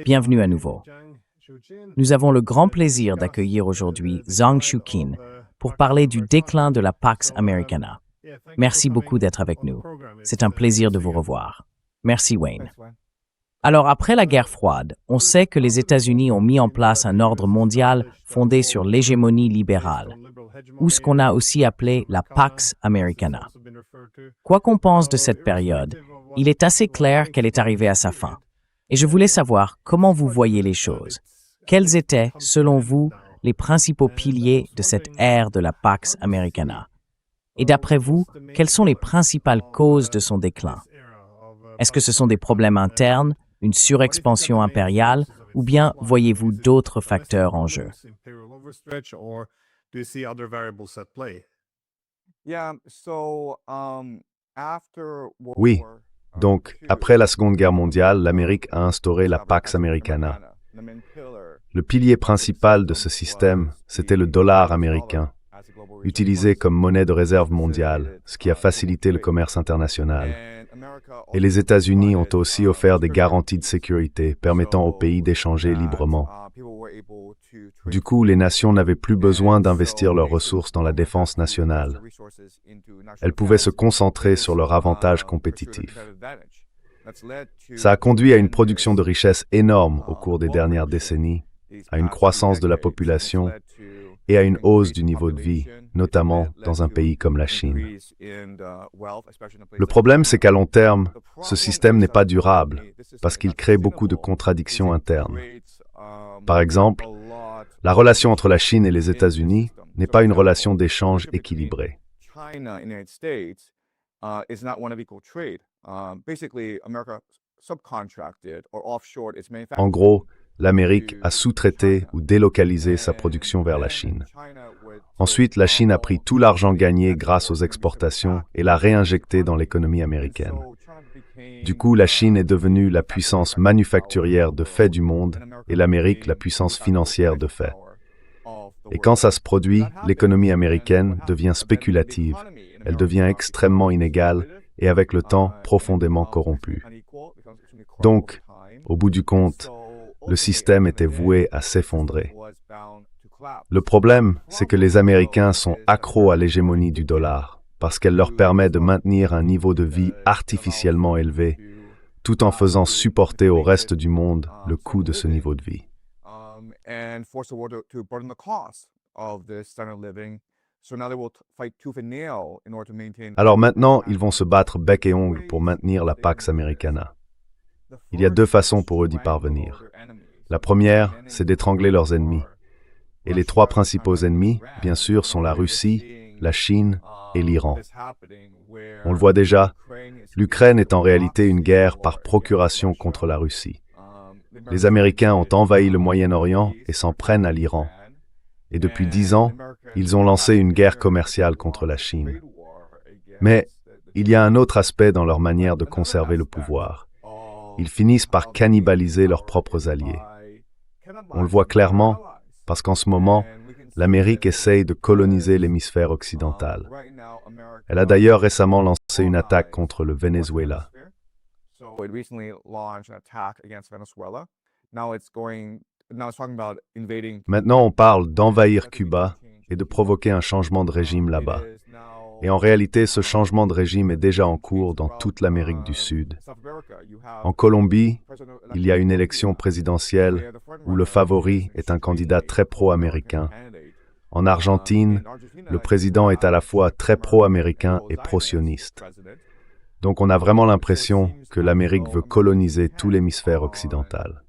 Bienvenue à nouveau. Nous avons le grand plaisir d'accueillir aujourd'hui Zhang Shuqin pour parler du déclin de la Pax Americana. Merci beaucoup d'être avec nous. C'est un plaisir de vous revoir. Merci Wayne. Alors, après la guerre froide, on sait que les États-Unis ont mis en place un ordre mondial fondé sur l'hégémonie libérale, ou ce qu'on a aussi appelé la Pax Americana. Quoi qu'on pense de cette période, il est assez clair qu'elle est arrivée à sa fin. Et je voulais savoir comment vous voyez les choses. Quels étaient, selon vous, les principaux piliers de cette ère de la Pax Americana? Et d'après vous, quelles sont les principales causes de son déclin? Est-ce que ce sont des problèmes internes, une surexpansion impériale, ou bien voyez-vous d'autres facteurs en jeu? Oui, donc après la Seconde Guerre mondiale, l'Amérique a instauré la Pax Americana. Le pilier principal de ce système, c'était le dollar américain, utilisé comme monnaie de réserve mondiale, ce qui a facilité le commerce international. Et les États-Unis ont aussi offert des garanties de sécurité permettant aux pays d'échanger librement. Du coup, les nations n'avaient plus besoin d'investir leurs ressources dans la défense nationale. Elles pouvaient se concentrer sur leur avantage compétitif. Ça a conduit à une production de richesses énorme au cours des dernières décennies, à une croissance de la population et à une hausse du niveau de vie, notamment dans un pays comme la Chine. Le problème, c'est qu'à long terme, ce système n'est pas durable parce qu'il crée beaucoup de contradictions internes. Par exemple, la relation entre la Chine et les États-Unis n'est pas une relation d'échange équilibrée. En gros, l'Amérique a sous-traité ou délocalisé sa production vers la Chine. Ensuite, la Chine a pris tout l'argent gagné grâce aux exportations et l'a réinjecté dans l'économie américaine. Du coup, la Chine est devenue la puissance manufacturière de fait du monde et l'Amérique la puissance financière de fait. Et quand ça se produit, l'économie américaine devient spéculative, elle devient extrêmement inégale et avec le temps profondément corrompue. Donc, au bout du compte, le système était voué à s'effondrer. Le problème, c'est que les Américains sont accros à l'hégémonie du dollar, parce qu'elle leur permet de maintenir un niveau de vie artificiellement élevé, tout en faisant supporter au reste du monde le coût de ce niveau de vie. Alors maintenant, ils vont se battre bec et ongle pour maintenir la Pax Americana. Il y a deux façons pour eux d'y parvenir. La première, c'est d'étrangler leurs ennemis. Et les trois principaux ennemis, bien sûr, sont la Russie, la Chine et l'Iran. On le voit déjà, l'Ukraine est en réalité une guerre par procuration contre la Russie. Les Américains ont envahi le Moyen-Orient et s'en prennent à l'Iran. Et depuis 10 ans, ils ont lancé une guerre commerciale contre la Chine. Mais il y a un autre aspect dans leur manière de conserver le pouvoir. Ils finissent par cannibaliser leurs propres alliés. On le voit clairement parce qu'en ce moment, l'Amérique essaye de coloniser l'hémisphère occidental. Elle a d'ailleurs récemment lancé une attaque contre le Venezuela. Maintenant, on parle d'envahir Cuba et de provoquer un changement de régime là-bas. Et en réalité, ce changement de régime est déjà en cours dans toute l'Amérique du Sud. En Colombie, il y a une élection présidentielle où le favori est un candidat très pro-américain. En Argentine, le président est à la fois très pro-américain et pro-sioniste. Donc on a vraiment l'impression que l'Amérique veut coloniser tout l'hémisphère occidental.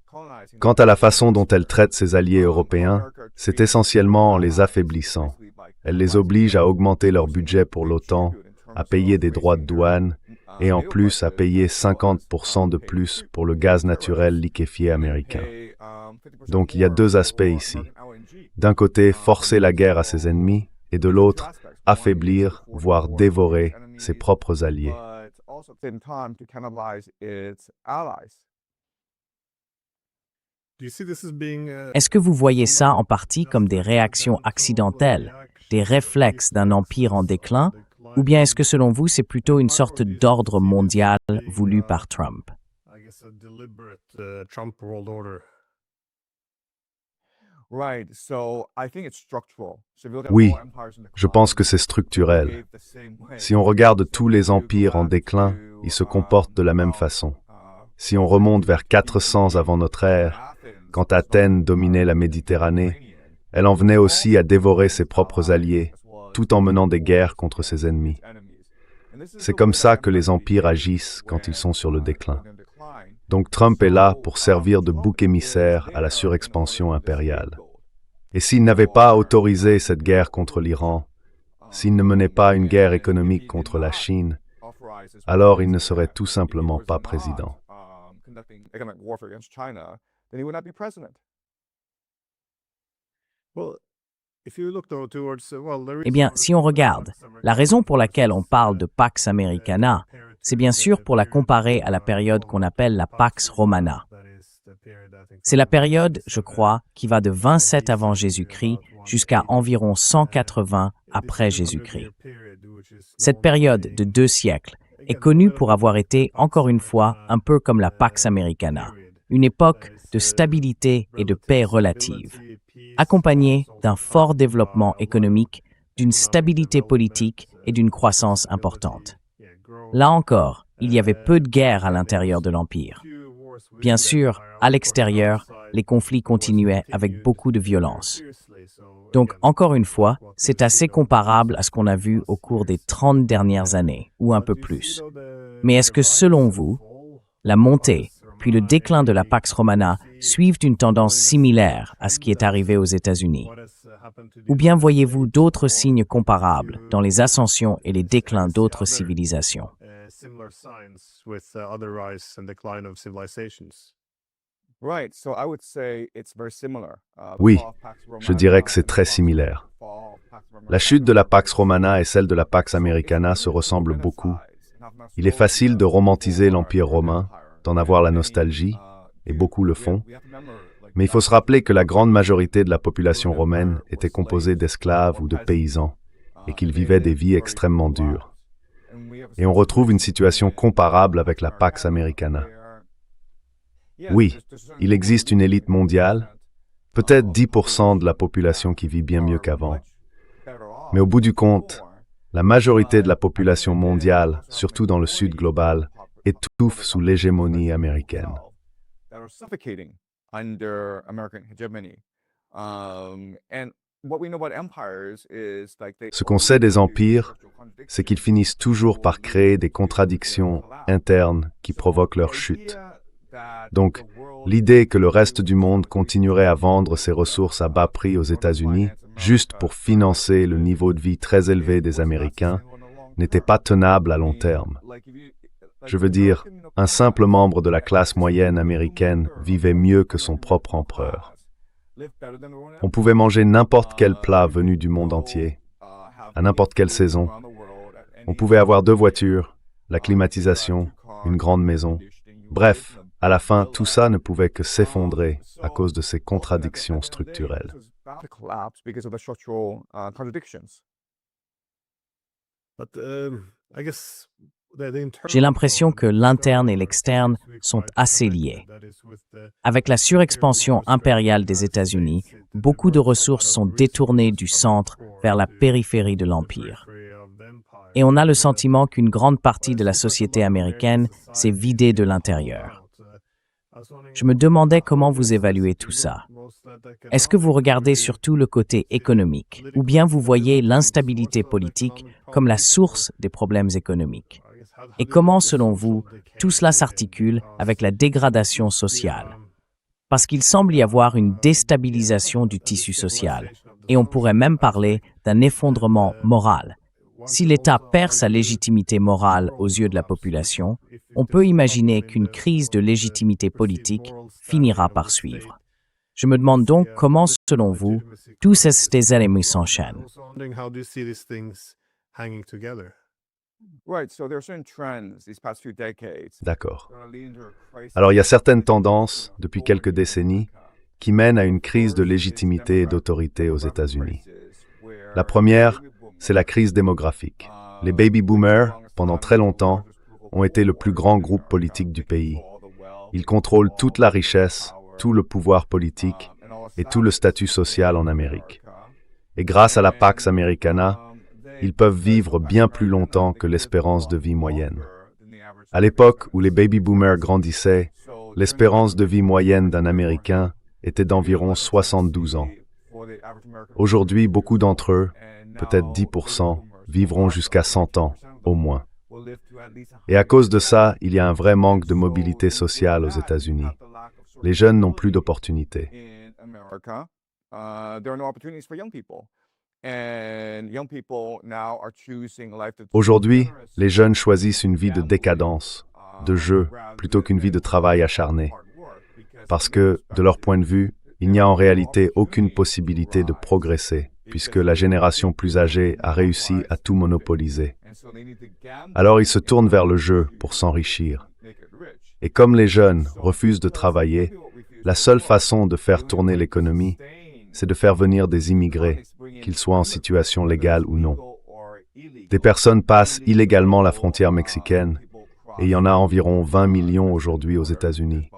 Quant à la façon dont elle traite ses alliés européens, c'est essentiellement en les affaiblissant. Elle les oblige à augmenter leur budget pour l'OTAN, à payer des droits de douane et en plus à payer 50% de plus pour le gaz naturel liquéfié américain. Donc il y a deux aspects ici. D'un côté, forcer la guerre à ses ennemis et de l'autre, affaiblir, voire dévorer ses propres alliés. Est-ce que vous voyez ça en partie comme des réactions accidentelles, des réflexes d'un empire en déclin, ou bien est-ce que selon vous c'est plutôt une sorte d'ordre mondial voulu par Trump? Oui, je pense que c'est structurel. Si on regarde tous les empires en déclin, ils se comportent de la même façon. Si on remonte vers 400 avant notre ère, quand Athènes dominait la Méditerranée, elle en venait aussi à dévorer ses propres alliés, tout en menant des guerres contre ses ennemis. C'est comme ça que les empires agissent quand ils sont sur le déclin. Donc Trump est là pour servir de bouc émissaire à la surexpansion impériale. Et s'il n'avait pas autorisé cette guerre contre l'Iran, s'il ne menait pas une guerre économique contre la Chine, alors il ne serait tout simplement pas président. Eh bien, si on regarde, la raison pour laquelle on parle de Pax Americana, c'est bien sûr pour la comparer à la période qu'on appelle la Pax Romana. C'est la période, je crois, qui va de 27 avant Jésus-Christ jusqu'à environ 180 après Jésus-Christ. Cette période de 2 siècles est connue pour avoir été, encore une fois, un peu comme la Pax Americana, une époque de stabilité et de paix relative, accompagnée d'un fort développement économique, d'une stabilité politique et d'une croissance importante. Là encore, il y avait peu de guerres à l'intérieur de l'Empire. Bien sûr, à l'extérieur, les conflits continuaient avec beaucoup de violence. Donc, encore une fois, c'est assez comparable à ce qu'on a vu au cours des 30 dernières années, ou un peu plus. Mais est-ce que, selon vous, la montée, puis le déclin de la Pax Romana suivent une tendance similaire à ce qui est arrivé aux États-Unis? Ou bien voyez-vous d'autres signes comparables dans les ascensions et les déclins d'autres civilisations? Oui, je dirais que c'est très similaire. La chute de la Pax Romana et celle de la Pax Americana se ressemblent beaucoup. Il est facile de romantiser l'Empire romain, d'en avoir la nostalgie, et beaucoup le font. Mais il faut se rappeler que la grande majorité de la population romaine était composée d'esclaves ou de paysans, et qu'ils vivaient des vies extrêmement dures. Et on retrouve une situation comparable avec la Pax Americana. Oui, il existe une élite mondiale, peut-être 10% de la population qui vit bien mieux qu'avant. Mais au bout du compte, la majorité de la population mondiale, surtout dans le sud global, étouffe sous l'hégémonie américaine. Ce qu'on sait des empires, c'est qu'ils finissent toujours par créer des contradictions internes qui provoquent leur chute. Donc, l'idée que le reste du monde continuerait à vendre ses ressources à bas prix aux États-Unis, juste pour financer le niveau de vie très élevé des Américains, n'était pas tenable à long terme. Je veux dire, un simple membre de la classe moyenne américaine vivait mieux que son propre empereur. On pouvait manger n'importe quel plat venu du monde entier, à n'importe quelle saison. On pouvait avoir 2 voitures, la climatisation, une grande maison. Bref, à la fin, tout ça ne pouvait que s'effondrer à cause de ces contradictions structurelles. J'ai l'impression que l'interne et l'externe sont assez liés. Avec la surexpansion impériale des États-Unis, beaucoup de ressources sont détournées du centre vers la périphérie de l'Empire. Et on a le sentiment qu'une grande partie de la société américaine s'est vidée de l'intérieur. Je me demandais comment vous évaluez tout ça. Est-ce que vous regardez surtout le côté économique, ou bien vous voyez l'instabilité politique comme la source des problèmes économiques? Et comment, selon vous, tout cela s'articule avec la dégradation sociale? Parce qu'il semble y avoir une déstabilisation du tissu social, et on pourrait même parler d'un effondrement moral. Si l'État perd sa légitimité morale aux yeux de la population, on peut imaginer qu'une crise de légitimité politique finira par suivre. Je me demande donc comment, selon vous, tous ces éléments s'enchaînent. D'accord. Alors il y a certaines tendances, depuis quelques décennies, qui mènent à une crise de légitimité et d'autorité aux États-Unis. La première, c'est la crise démographique. Les baby boomers, pendant très longtemps, ont été le plus grand groupe politique du pays. Ils contrôlent toute la richesse, tout le pouvoir politique et tout le statut social en Amérique. Et grâce à la Pax Americana, ils peuvent vivre bien plus longtemps que l'espérance de vie moyenne. À l'époque où les baby-boomers grandissaient, l'espérance de vie moyenne d'un Américain était d'environ 72 ans. Aujourd'hui, beaucoup d'entre eux, peut-être 10%, vivront jusqu'à 100 ans, au moins. Et à cause de ça, il y a un vrai manque de mobilité sociale aux États-Unis. Les jeunes n'ont plus d'opportunités. Aujourd'hui, les jeunes choisissent une vie de décadence, de jeu, plutôt qu'une vie de travail acharné. Parce que, de leur point de vue, il n'y a en réalité aucune possibilité de progresser, puisque la génération plus âgée a réussi à tout monopoliser. Alors ils se tournent vers le jeu pour s'enrichir. Et comme les jeunes refusent de travailler, la seule façon de faire tourner l'économie, c'est de faire venir des immigrés, qu'ils soient en situation légale ou non. Des personnes passent illégalement la frontière mexicaine, et il y en a environ 20 millions aujourd'hui aux États-Unis.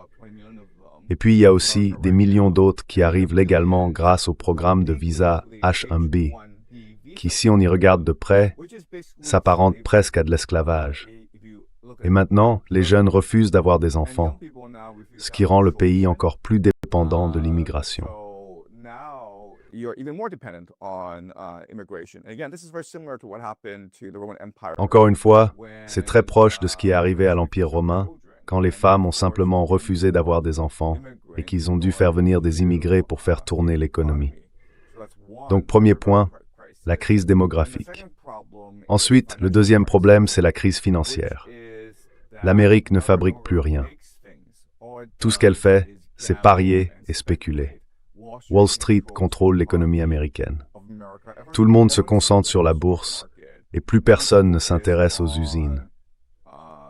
Et puis il y a aussi des millions d'autres qui arrivent légalement grâce au programme de visa H-1B, qui, si on y regarde de près, s'apparente presque à de l'esclavage. Et maintenant, les jeunes refusent d'avoir des enfants, ce qui rend le pays encore plus dépendant de l'immigration. Encore une fois, c'est très proche de ce qui est arrivé à l'Empire romain, quand les femmes ont simplement refusé d'avoir des enfants et qu'ils ont dû faire venir des immigrés pour faire tourner l'économie. Donc, premier point, la crise démographique. Ensuite, le deuxième problème, c'est la crise financière. L'Amérique ne fabrique plus rien. Tout ce qu'elle fait, c'est parier et spéculer. Wall Street contrôle l'économie américaine. Tout le monde se concentre sur la bourse et plus personne ne s'intéresse aux usines.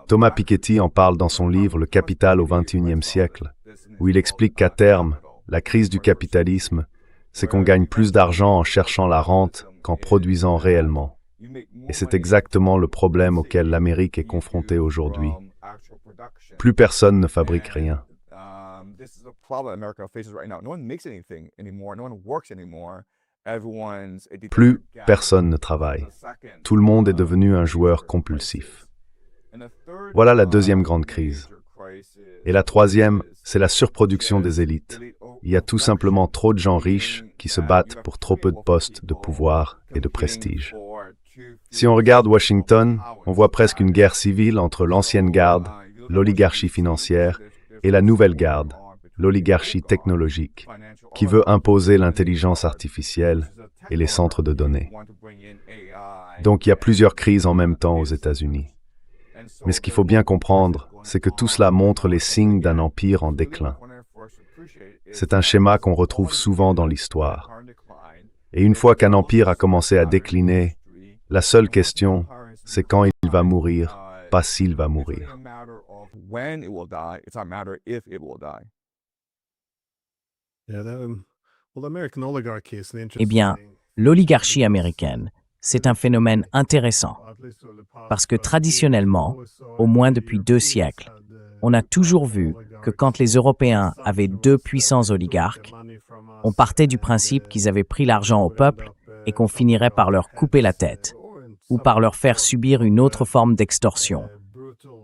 Thomas Piketty en parle dans son livre « Le capital au XXIe siècle », où il explique qu'à terme, la crise du capitalisme, c'est qu'on gagne plus d'argent en cherchant la rente qu'en produisant réellement. Et c'est exactement le problème auquel l'Amérique est confrontée aujourd'hui. Plus personne ne fabrique rien. Plus personne ne travaille. Tout le monde est devenu un joueur compulsif. Voilà la deuxième grande crise. Et la troisième, c'est la surproduction des élites. Il y a tout simplement trop de gens riches qui se battent pour trop peu de postes de pouvoir et de prestige. Si on regarde Washington, on voit presque une guerre civile entre l'ancienne garde, l'oligarchie financière, et la nouvelle garde, l'oligarchie technologique, qui veut imposer l'intelligence artificielle et les centres de données. Donc il y a plusieurs crises en même temps aux États-Unis. Mais ce qu'il faut bien comprendre, c'est que tout cela montre les signes d'un empire en déclin. C'est un schéma qu'on retrouve souvent dans l'histoire. Et une fois qu'un empire a commencé à décliner, la seule question, c'est quand il va mourir, pas s'il va mourir. Eh bien, l'oligarchie américaine, c'est un phénomène intéressant, parce que traditionnellement, au moins depuis 2 siècles, on a toujours vu que quand les Européens avaient 2 puissants oligarques, on partait du principe qu'ils avaient pris l'argent au peuple et qu'on finirait par leur couper la tête, ou par leur faire subir une autre forme d'extorsion,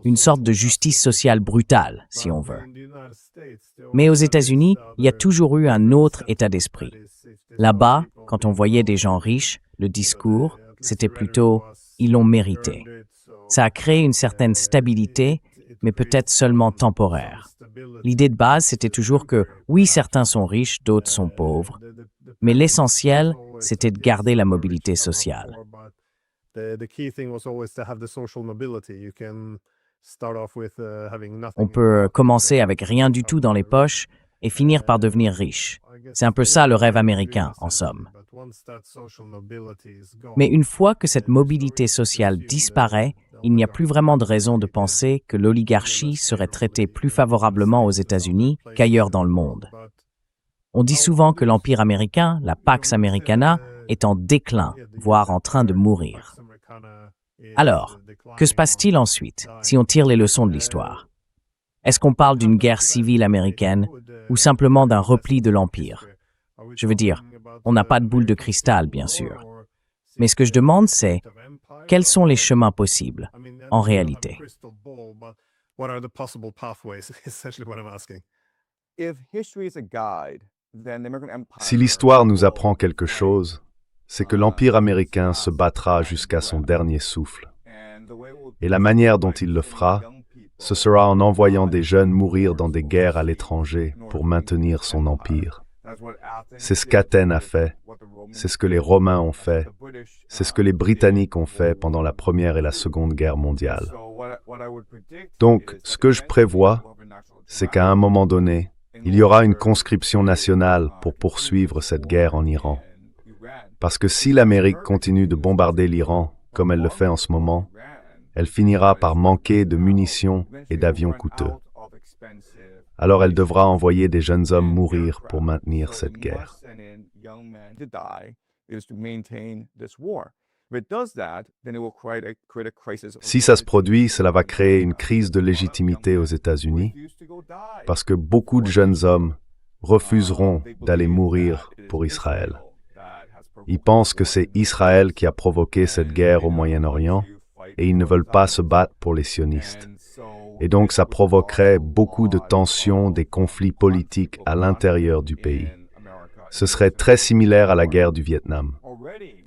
une sorte de justice sociale brutale, si on veut. Mais aux États-Unis, il y a toujours eu un autre état d'esprit. Là-bas, quand on voyait des gens riches, le discours, c'était plutôt « ils l'ont mérité ». Ça a créé une certaine stabilité, mais peut-être seulement temporaire. L'idée de base, c'était toujours que, oui, certains sont riches, d'autres sont pauvres, mais l'essentiel, c'était de garder la mobilité sociale. On peut commencer avec rien du tout dans les poches et finir par devenir riche. C'est un peu ça le rêve américain, en somme. Mais une fois que cette mobilité sociale disparaît, il n'y a plus vraiment de raison de penser que l'oligarchie serait traitée plus favorablement aux États-Unis qu'ailleurs dans le monde. On dit souvent que l'Empire américain, la Pax Americana, est en déclin, voire en train de mourir. Alors, que se passe-t-il ensuite, si on tire les leçons de l'histoire? Est-ce qu'on parle d'une guerre civile américaine ou simplement d'un repli de l'Empire? Je veux dire, on n'a pas de boule de cristal, bien sûr. Mais ce que je demande, c'est quels sont les chemins possibles, en réalité? Si l'histoire nous apprend quelque chose, c'est que l'Empire américain se battra jusqu'à son dernier souffle. Et la manière dont il le fera, ce sera en envoyant des jeunes mourir dans des guerres à l'étranger pour maintenir son empire. C'est ce qu'Athènes a fait, c'est ce que les Romains ont fait, c'est ce que les Britanniques ont fait pendant la Première et la Seconde Guerre mondiale. Donc, ce que je prévois, c'est qu'à un moment donné, il y aura une conscription nationale pour poursuivre cette guerre en Iran. Parce que si l'Amérique continue de bombarder l'Iran, comme elle le fait en ce moment, elle finira par manquer de munitions et d'avions coûteux. Alors elle devra envoyer des jeunes hommes mourir pour maintenir cette guerre. Si ça se produit, cela va créer une crise de légitimité aux États-Unis, parce que beaucoup de jeunes hommes refuseront d'aller mourir pour Israël. Ils pensent que c'est Israël qui a provoqué cette guerre au Moyen-Orient, et ils ne veulent pas se battre pour les sionistes. Et donc ça provoquerait beaucoup de tensions, des conflits politiques à l'intérieur du pays. Ce serait très similaire à la guerre du Vietnam.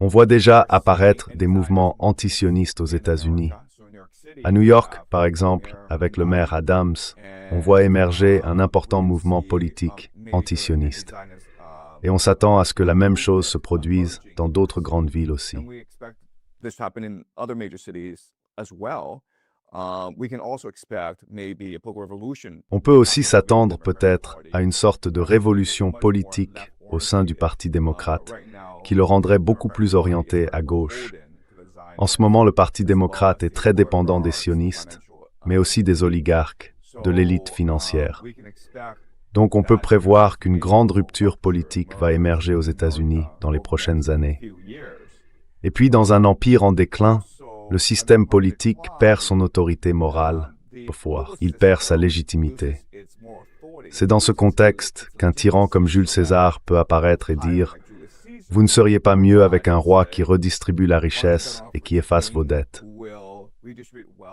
On voit déjà apparaître des mouvements antisionistes aux États-Unis. À New York, par exemple, avec le maire Adams, on voit émerger un important mouvement politique antisioniste. Et on s'attend à ce que la même chose se produise dans d'autres grandes villes aussi. On peut aussi s'attendre peut-être à une sorte de révolution politique au sein du Parti démocrate, qui le rendrait beaucoup plus orienté à gauche. En ce moment, le Parti démocrate est très dépendant des sionistes, mais aussi des oligarques, de l'élite financière. Donc on peut prévoir qu'une grande rupture politique va émerger aux États-Unis dans les prochaines années. Et puis, dans un empire en déclin, le système politique perd son autorité morale, il perd sa légitimité. C'est dans ce contexte qu'un tyran comme Jules César peut apparaître et dire « Vous ne seriez pas mieux avec un roi qui redistribue la richesse et qui efface vos dettes. »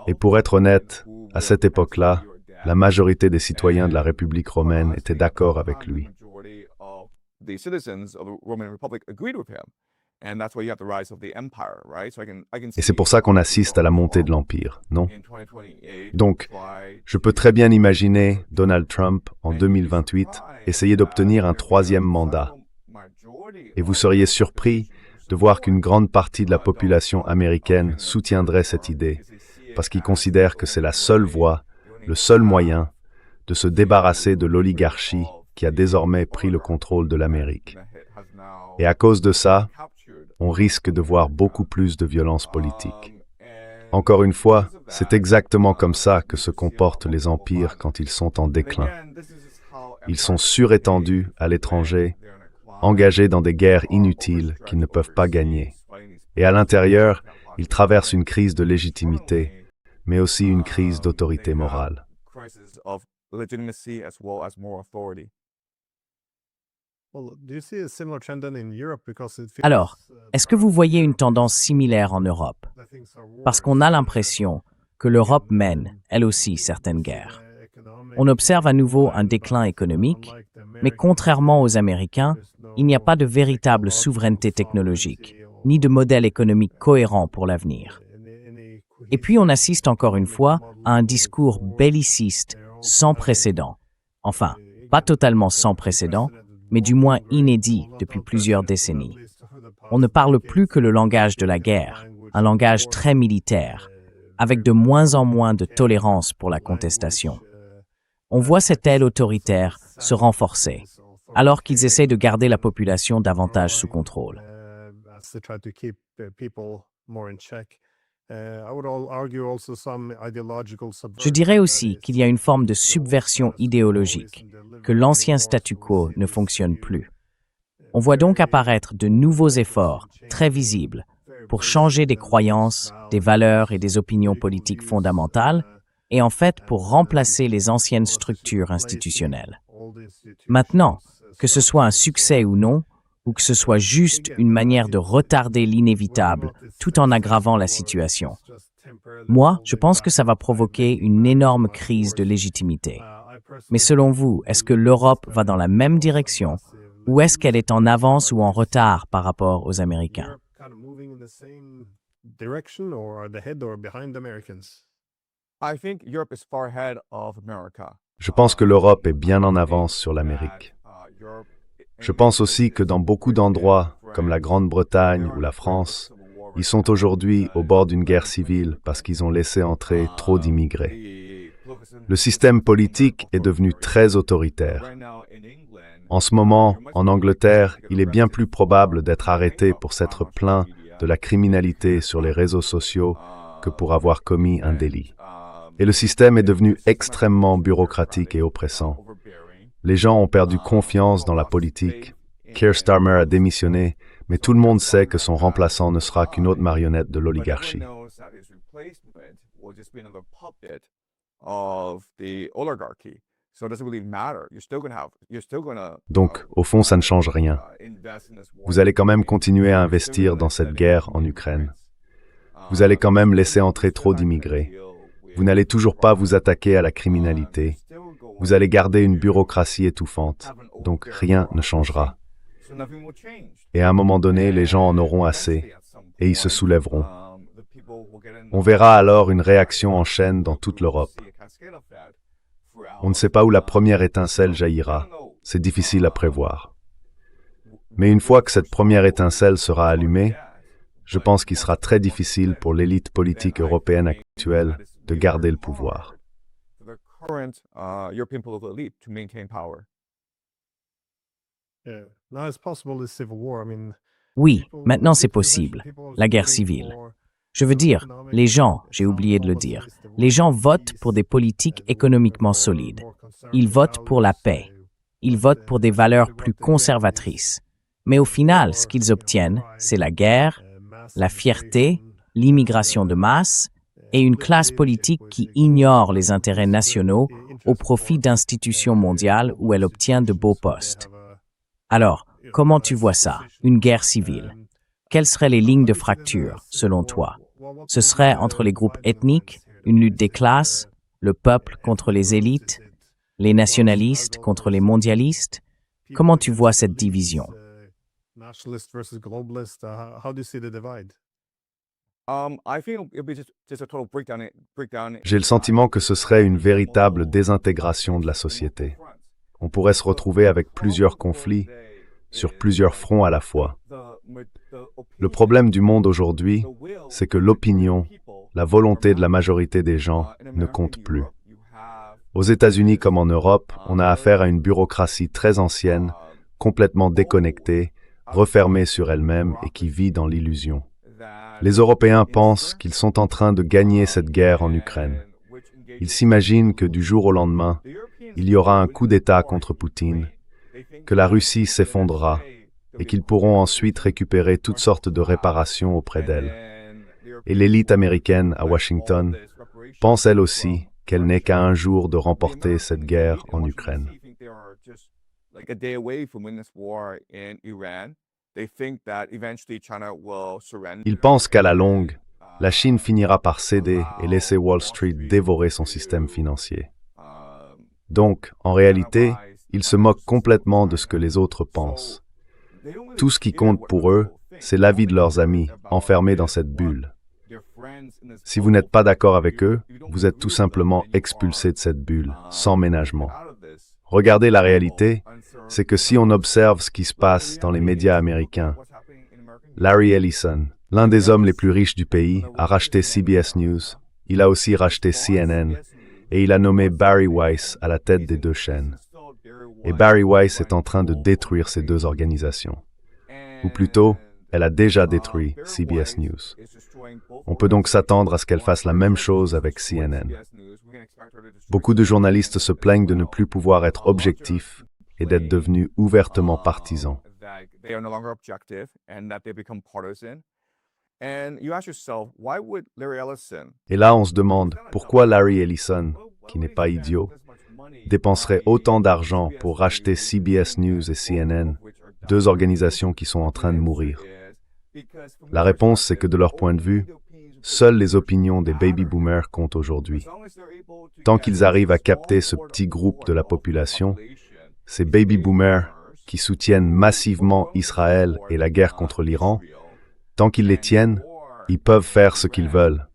Et pour être honnête, à cette époque-là, la majorité des citoyens de la République romaine étaient d'accord avec lui. Et c'est pour ça qu'on assiste à la montée de l'Empire, non? Donc, je peux très bien imaginer Donald Trump, en 2028, essayer d'obtenir un troisième mandat. Et vous seriez surpris de voir qu'une grande partie de la population américaine soutiendrait cette idée, parce qu'ils considèrent que c'est la seule voie, le seul moyen de se débarrasser de l'oligarchie qui a désormais pris le contrôle de l'Amérique. Et à cause de ça, on risque de voir beaucoup plus de violence politique. Encore une fois, c'est exactement comme ça que se comportent les empires quand ils sont en déclin. Ils sont surétendus à l'étranger, engagés dans des guerres inutiles qu'ils ne peuvent pas gagner. Et à l'intérieur, ils traversent une crise de légitimité, mais aussi une crise d'autorité morale. Alors, est-ce que vous voyez une tendance similaire en Europe? Parce qu'on a l'impression que l'Europe mène, elle aussi, certaines guerres. On observe à nouveau un déclin économique, mais contrairement aux Américains, il n'y a pas de véritable souveraineté technologique, ni de modèle économique cohérent pour l'avenir. Et puis on assiste encore une fois à un discours belliciste sans précédent. Enfin, pas totalement sans précédent, mais du moins inédit depuis plusieurs décennies. On ne parle plus que le langage de la guerre, un langage très militaire, avec de moins en moins de tolérance pour la contestation. On voit cette aile autoritaire se renforcer, alors qu'ils essaient de garder la population davantage sous contrôle. Je dirais aussi qu'il y a une forme de subversion idéologique, que l'ancien statu quo ne fonctionne plus. On voit donc apparaître de nouveaux efforts, très visibles, pour changer des croyances, des valeurs et des opinions politiques fondamentales, est en fait pour remplacer les anciennes structures institutionnelles. Maintenant, que ce soit un succès ou non, ou que ce soit juste une manière de retarder l'inévitable tout en aggravant la situation, moi, je pense que ça va provoquer une énorme crise de légitimité. Mais selon vous, est-ce que l'Europe va dans la même direction ou est-ce qu'elle est en avance ou en retard par rapport aux Américains? Je pense que l'Europe est bien en avance sur l'Amérique. Je pense aussi que dans beaucoup d'endroits, comme la Grande-Bretagne ou la France, ils sont aujourd'hui au bord d'une guerre civile parce qu'ils ont laissé entrer trop d'immigrés. Le système politique est devenu très autoritaire. En ce moment, en Angleterre, il est bien plus probable d'être arrêté pour s'être plaint de la criminalité sur les réseaux sociaux que pour avoir commis un délit. Et le système est devenu extrêmement bureaucratique et oppressant. Les gens ont perdu confiance dans la politique. Keir Starmer a démissionné, mais tout le monde sait que son remplaçant ne sera qu'une autre marionnette de l'oligarchie. Donc, au fond, ça ne change rien. Vous allez quand même continuer à investir dans cette guerre en Ukraine. Vous allez quand même laisser entrer trop d'immigrés. Vous n'allez toujours pas vous attaquer à la criminalité. Vous allez garder une bureaucratie étouffante. Donc, rien ne changera. Et à un moment donné, les gens en auront assez et ils se soulèveront. On verra alors une réaction en chaîne dans toute l'Europe. On ne sait pas où la première étincelle jaillira. C'est difficile à prévoir. Mais une fois que cette première étincelle sera allumée, je pense qu'il sera très difficile pour l'élite politique européenne actuelle de garder le pouvoir. Oui, maintenant c'est possible, la guerre civile. Je veux dire, les gens, j'ai oublié de le dire, les gens votent pour des politiques économiquement solides. Ils votent pour la paix. Ils votent pour des valeurs plus conservatrices. Mais au final, ce qu'ils obtiennent, c'est la guerre, la fierté, l'immigration de masse et une classe politique qui ignore les intérêts nationaux au profit d'institutions mondiales où elle obtient de beaux postes. Alors, comment tu vois ça, une guerre civile? Quelles seraient les lignes de fracture, selon toi? Ce serait entre les groupes ethniques, une lutte des classes, le peuple contre les élites, les nationalistes contre les mondialistes? Comment tu vois cette division? J'ai le sentiment que ce serait une véritable désintégration de la société. On pourrait se retrouver avec plusieurs conflits sur plusieurs fronts à la fois. Le problème du monde aujourd'hui, c'est que l'opinion, la volonté de la majorité des gens ne compte plus. Aux États-Unis comme en Europe, on a affaire à une bureaucratie très ancienne, complètement déconnectée, refermée sur elle-même et qui vit dans l'illusion. Les Européens pensent qu'ils sont en train de gagner cette guerre en Ukraine. Ils s'imaginent que du jour au lendemain, il y aura un coup d'État contre Poutine, que la Russie s'effondrera et qu'ils pourront ensuite récupérer toutes sortes de réparations auprès d'elle. Et l'élite américaine à Washington pense elle aussi qu'elle n'est qu'à un jour de remporter cette guerre en Ukraine. Ils pensent qu'à la longue, la Chine finira par céder et laisser Wall Street dévorer son système financier. Donc, en réalité, ils se moquent complètement de ce que les autres pensent. Tout ce qui compte pour eux, c'est l'avis de leurs amis, enfermés dans cette bulle. Si vous n'êtes pas d'accord avec eux, vous êtes tout simplement expulsé de cette bulle, sans ménagement. Regardez la réalité, c'est que si on observe ce qui se passe dans les médias américains, Larry Ellison, l'un des hommes les plus riches du pays, a racheté CBS News, il a aussi racheté CNN, et il a nommé Barry Weiss à la tête des deux chaînes. Et Barry Weiss est en train de détruire ces deux organisations. Ou plutôt, elle a déjà détruit CBS News. On peut donc s'attendre à ce qu'elle fasse la même chose avec CNN. Beaucoup de journalistes se plaignent de ne plus pouvoir être objectifs et d'être devenus ouvertement partisans. Et là, on se demande pourquoi Larry Ellison, qui n'est pas idiot, dépenserait autant d'argent pour racheter CBS News et CNN, deux organisations qui sont en train de mourir. La réponse, c'est que de leur point de vue, seules les opinions des baby-boomers comptent aujourd'hui. Tant qu'ils arrivent à capter ce petit groupe de la population, ces baby-boomers qui soutiennent massivement Israël et la guerre contre l'Iran, tant qu'ils les tiennent, ils peuvent faire ce qu'ils veulent,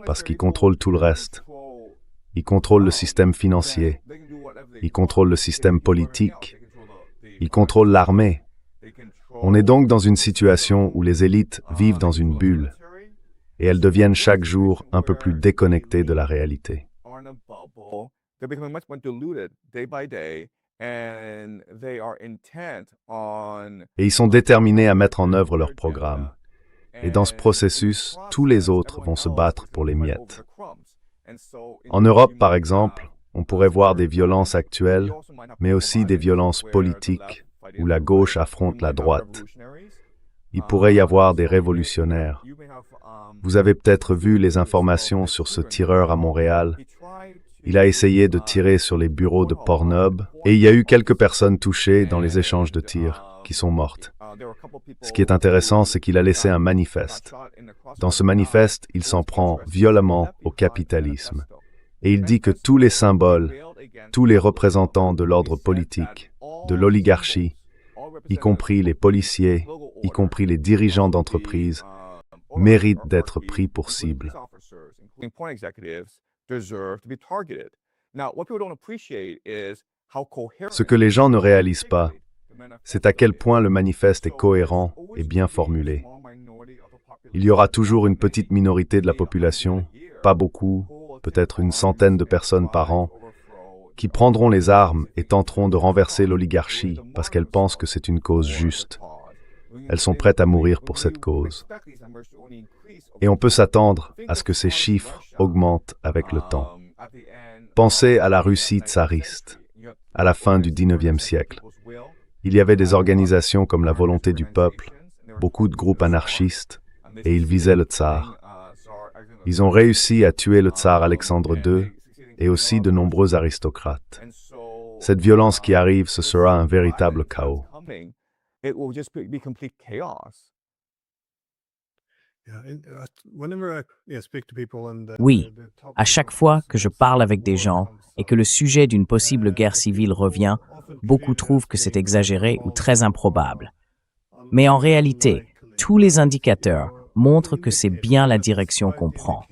parce qu'ils contrôlent tout le reste. Ils contrôlent le système financier, ils contrôlent le système politique, ils contrôlent l'armée. On est donc dans une situation où les élites vivent dans une bulle, et elles deviennent chaque jour un peu plus déconnectées de la réalité. Et ils sont déterminés à mettre en œuvre leur programme. Et dans ce processus, tous les autres vont se battre pour les miettes. En Europe, par exemple, on pourrait voir des violences actuelles, mais aussi des violences politiques, où la gauche affronte la droite. Il pourrait y avoir des révolutionnaires. Vous avez peut-être vu les informations sur ce tireur à Montréal. Il a essayé de tirer sur les bureaux de Pornhub, et il y a eu quelques personnes touchées dans les échanges de tirs, qui sont mortes. Ce qui est intéressant, c'est qu'il a laissé un manifeste. Dans ce manifeste, il s'en prend violemment au capitalisme. Et il dit que tous les symboles, tous les représentants de l'ordre politique, de l'oligarchie, y compris les policiers, y compris les dirigeants d'entreprises, méritent d'être pris pour cible. Ce que les gens ne réalisent pas, c'est à quel point le manifeste est cohérent et bien formulé. Il y aura toujours une petite minorité de la population, pas beaucoup, peut-être une centaine de personnes par an, qui prendront les armes et tenteront de renverser l'oligarchie parce qu'elles pensent que c'est une cause juste. Elles sont prêtes à mourir pour cette cause. Et on peut s'attendre à ce que ces chiffres augmentent avec le temps. Pensez à la Russie tsariste, à la fin du XIXe siècle. Il y avait des organisations comme la Volonté du Peuple, beaucoup de groupes anarchistes, et ils visaient le tsar. Ils ont réussi à tuer le tsar Alexandre II et aussi de nombreux aristocrates. Cette violence qui arrive, ce sera un véritable chaos. Oui, à chaque fois que je parle avec des gens et que le sujet d'une possible guerre civile revient, beaucoup trouvent que c'est exagéré ou très improbable. Mais en réalité, tous les indicateurs montrent que c'est bien la direction qu'on prend.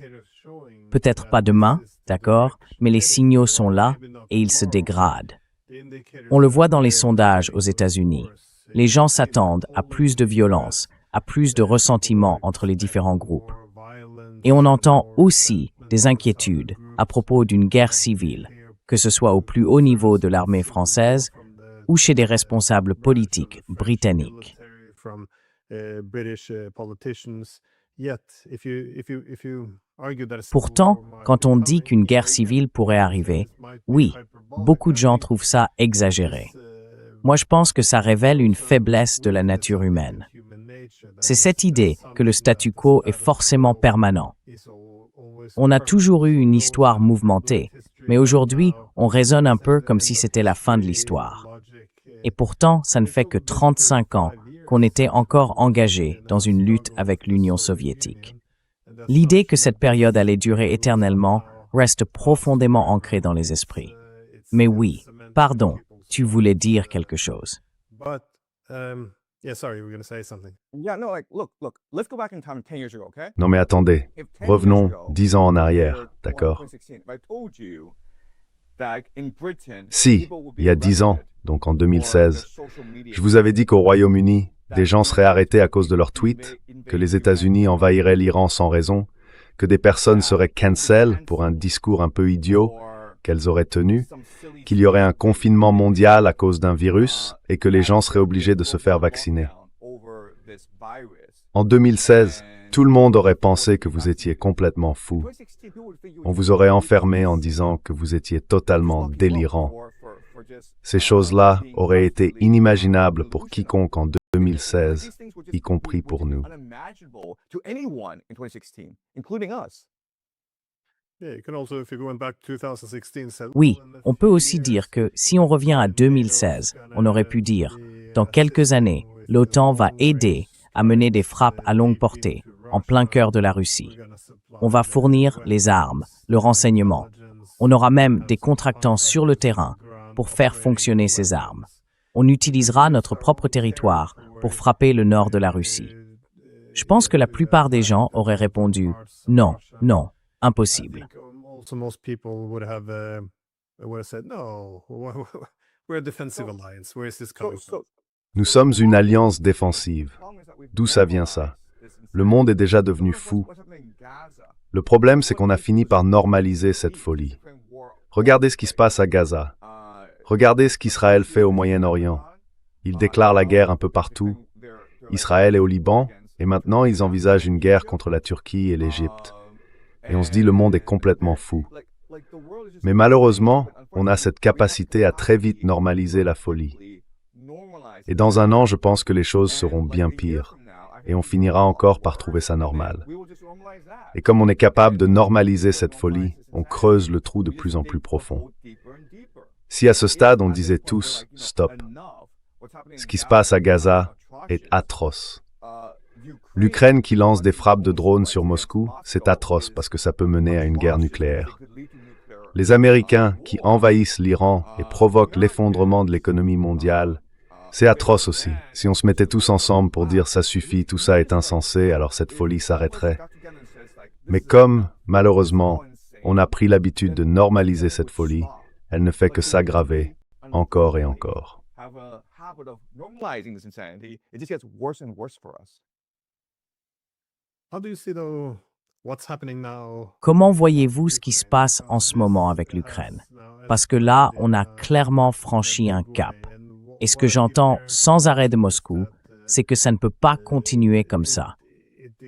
Peut-être pas demain, d'accord, mais les signaux sont là et ils se dégradent. On le voit dans les sondages aux États-Unis. Les gens s'attendent à plus de violence, à plus de ressentiment entre les différents groupes. Et on entend aussi des inquiétudes à propos d'une guerre civile, que ce soit au plus haut niveau de l'armée française ou chez des responsables politiques britanniques. Pourtant, quand on dit qu'une guerre civile pourrait arriver, oui, beaucoup de gens trouvent ça exagéré. Moi, je pense que ça révèle une faiblesse de la nature humaine. C'est cette idée que le statu quo est forcément permanent. On a toujours eu une histoire mouvementée, mais aujourd'hui, on raisonne un peu comme si c'était la fin de l'histoire. Et pourtant, ça ne fait que 35 ans qu'on était encore engagé dans une lutte avec l'Union soviétique. L'idée que cette période allait durer éternellement reste profondément ancrée dans les esprits. Mais oui, pardon, tu voulais dire quelque chose. Non mais attendez, revenons 10 ans en arrière, d'accord? Si, il y a 10 ans, donc en 2016, je vous avais dit qu'au Royaume-Uni, des gens seraient arrêtés à cause de leurs tweets, que les États-Unis envahiraient l'Iran sans raison, que des personnes seraient cancel pour un discours un peu idiot qu'elles auraient tenu, qu'il y aurait un confinement mondial à cause d'un virus et que les gens seraient obligés de se faire vacciner. En 2016, tout le monde aurait pensé que vous étiez complètement fou. On vous aurait enfermé en disant que vous étiez totalement délirant. Ces choses-là auraient été inimaginables pour quiconque en 2016, y compris pour nous. Oui, on peut aussi dire que si on revient à 2016, on aurait pu dire, dans quelques années, l'OTAN va aider à mener des frappes à longue portée, en plein cœur de la Russie. On va fournir les armes, le renseignement. On aura même des contractants sur le terrain pour faire fonctionner ces armes. On utilisera notre propre territoire pour frapper le nord de la Russie. Je pense que la plupart des gens auraient répondu « Non, non, impossible ». Nous sommes une alliance défensive. D'où ça vient ça? Le monde est déjà devenu fou. Le problème, c'est qu'on a fini par normaliser cette folie. Regardez ce qui se passe à Gaza. Regardez ce qu'Israël fait au Moyen-Orient. Ils déclarent la guerre un peu partout. Israël est au Liban, et maintenant ils envisagent une guerre contre la Turquie et l'Égypte. Et on se dit le monde est complètement fou. Mais malheureusement, on a cette capacité à très vite normaliser la folie. Et dans un an, je pense que les choses seront bien pires. Et on finira encore par trouver ça normal. Et comme on est capable de normaliser cette folie, on creuse le trou de plus en plus profond. Si à ce stade on disait tous « stop », ce qui se passe à Gaza est atroce. L'Ukraine qui lance des frappes de drones sur Moscou, c'est atroce parce que ça peut mener à une guerre nucléaire. Les Américains qui envahissent l'Iran et provoquent l'effondrement de l'économie mondiale, c'est atroce aussi. Si on se mettait tous ensemble pour dire « ça suffit, tout ça est insensé », alors cette folie s'arrêterait. Mais comme, malheureusement, on a pris l'habitude de normaliser cette folie, elle ne fait que s'aggraver, encore et encore. Comment voyez-vous ce qui se passe en ce moment avec l'Ukraine? Parce que là, on a clairement franchi un cap. Et ce que j'entends sans arrêt de Moscou, c'est que ça ne peut pas continuer comme ça.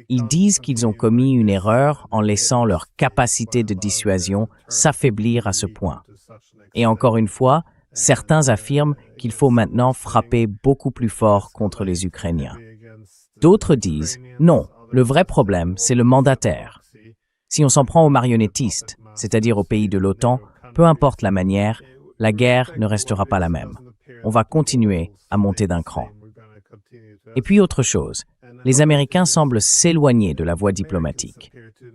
Ils disent qu'ils ont commis une erreur en laissant leur capacité de dissuasion s'affaiblir à ce point. Et encore une fois, certains affirment qu'il faut maintenant frapper beaucoup plus fort contre les Ukrainiens. D'autres disent « Non, le vrai problème, c'est le mandataire. Si on s'en prend aux marionnettistes, c'est-à-dire aux pays de l'OTAN, peu importe la manière, la guerre ne restera pas la même. On va continuer à monter d'un cran. » Et puis autre chose, les Américains semblent s'éloigner de la voie diplomatique.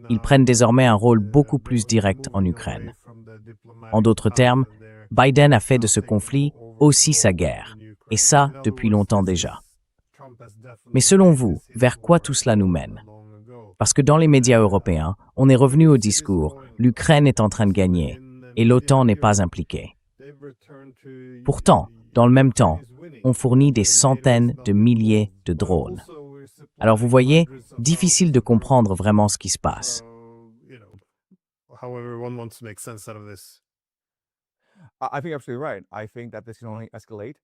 Ils prennent désormais un rôle beaucoup plus direct en Ukraine. En d'autres termes, Biden a fait de ce conflit aussi sa guerre, et ça depuis longtemps déjà. Mais selon vous, vers quoi tout cela nous mène? Parce que dans les médias européens, on est revenu au discours « l'Ukraine est en train de gagner » et l'OTAN n'est pas impliquée. Pourtant, dans le même temps, on fournit des centaines de milliers de drones. Alors vous voyez, difficile de comprendre vraiment ce qui se passe.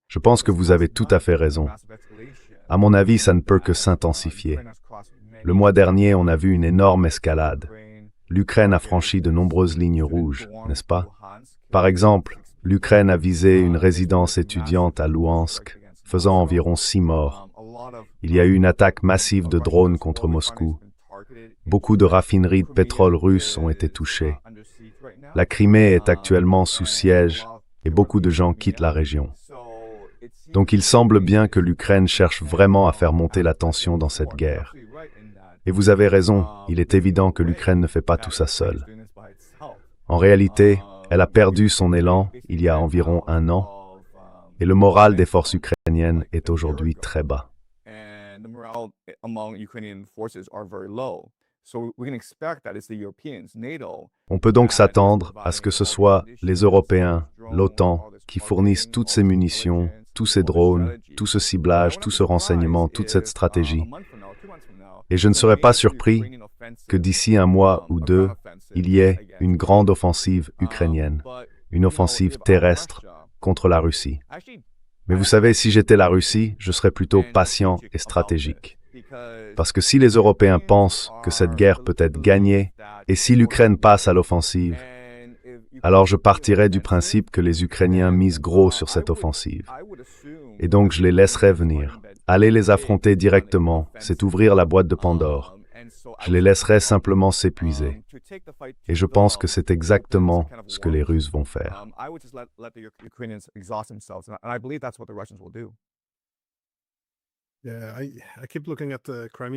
Je pense que vous avez tout à fait raison. À mon avis, ça ne peut que s'intensifier. Le mois dernier, on a vu une énorme escalade. L'Ukraine a franchi de nombreuses lignes rouges, n'est-ce pas? Par exemple, l'Ukraine a visé une résidence étudiante à Louhansk, faisant environ 6 morts. Il y a eu une attaque massive de drones contre Moscou. Beaucoup de raffineries de pétrole russes ont été touchées. La Crimée est actuellement sous siège et beaucoup de gens quittent la région. Donc il semble bien que l'Ukraine cherche vraiment à faire monter la tension dans cette guerre. Et vous avez raison, il est évident que l'Ukraine ne fait pas tout ça seule. En réalité, elle a perdu son élan il y a environ 1 an, et le moral des forces ukrainiennes est aujourd'hui très bas. On peut donc s'attendre à ce que ce soit les Européens, l'OTAN, qui fournissent toutes ces munitions, tous ces drones, tout ce ciblage, tout ce renseignement, toute cette stratégie. Et je ne serais pas surpris que d'ici 1 mois ou 2, il y ait une grande offensive ukrainienne, une offensive terrestre contre la Russie. Mais vous savez, si j'étais la Russie, je serais plutôt patient et stratégique. Parce que si les Européens pensent que cette guerre peut être gagnée, et si l'Ukraine passe à l'offensive, alors je partirais du principe que les Ukrainiens misent gros sur cette offensive. Et donc je les laisserais venir. Aller les affronter directement, c'est ouvrir la boîte de Pandore. Je les laisserai simplement s'épuiser. Et je pense que c'est exactement ce que les Russes vont faire.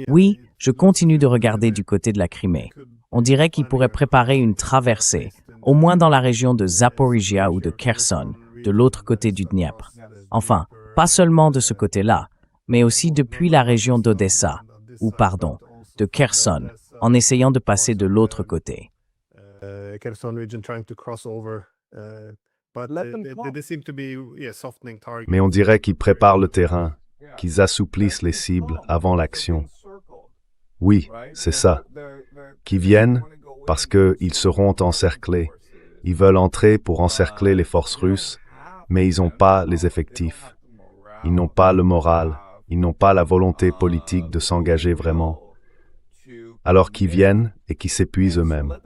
Oui, je continue de regarder du côté de la Crimée. On dirait qu'ils pourraient préparer une traversée, au moins dans la région de Zaporizhia ou de Kherson, de l'autre côté du Dniepr. Enfin, pas seulement de ce côté-là, mais aussi depuis la région d'Odessa, de Kherson, en essayant de passer de l'autre côté. Mais on dirait qu'ils préparent le terrain, qu'ils assouplissent les cibles avant l'action. Oui, c'est ça. Qu'ils viennent parce qu'ils seront encerclés. Ils veulent entrer pour encercler les forces russes, mais ils n'ont pas les effectifs. Ils n'ont pas le moral. Ils n'ont pas la volonté politique de s'engager vraiment. Alors qu'ils viennent et qu'ils s'épuisent eux-mêmes.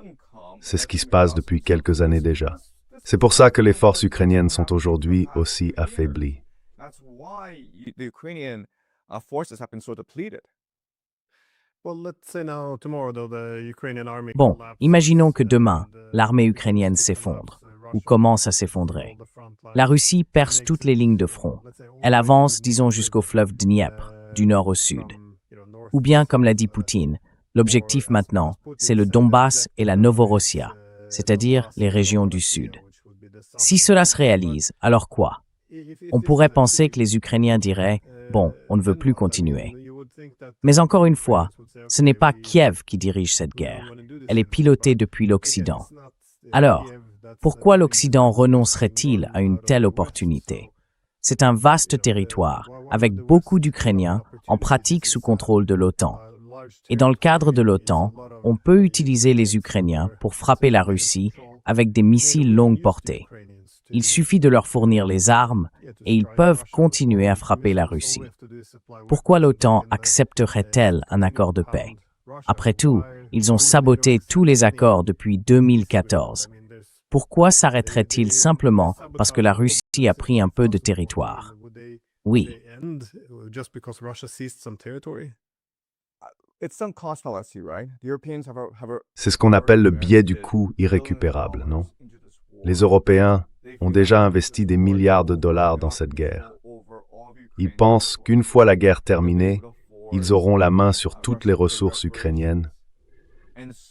C'est ce qui se passe depuis quelques années déjà. C'est pour ça que les forces ukrainiennes sont aujourd'hui aussi affaiblies. Bon, imaginons que demain, l'armée ukrainienne s'effondre, ou commence à s'effondrer. La Russie perce toutes les lignes de front. Elle avance, disons, jusqu'au fleuve Dniepr, du nord au sud. Ou bien, comme l'a dit Poutine, l'objectif maintenant, c'est le Donbass et la Novorossia, c'est-à-dire les régions du sud. Si cela se réalise, alors quoi? On pourrait penser que les Ukrainiens diraient « Bon, on ne veut plus continuer ». Mais encore une fois, ce n'est pas Kiev qui dirige cette guerre. Elle est pilotée depuis l'Occident. Alors, pourquoi l'Occident renoncerait-il à une telle opportunité? C'est un vaste territoire, avec beaucoup d'Ukrainiens, en pratique sous contrôle de l'OTAN. Et dans le cadre de l'OTAN, on peut utiliser les Ukrainiens pour frapper la Russie avec des missiles longue portée. Il suffit de leur fournir les armes et ils peuvent continuer à frapper la Russie. Pourquoi l'OTAN accepterait-elle un accord de paix? Après tout, ils ont saboté tous les accords depuis 2014. Pourquoi s'arrêterait-il simplement parce que la Russie a pris un peu de territoire? Oui. C'est ce qu'on appelle le biais du coût irrécupérable, non? Les Européens ont déjà investi des milliards de dollars dans cette guerre. Ils pensent qu'une fois la guerre terminée, ils auront la main sur toutes les ressources ukrainiennes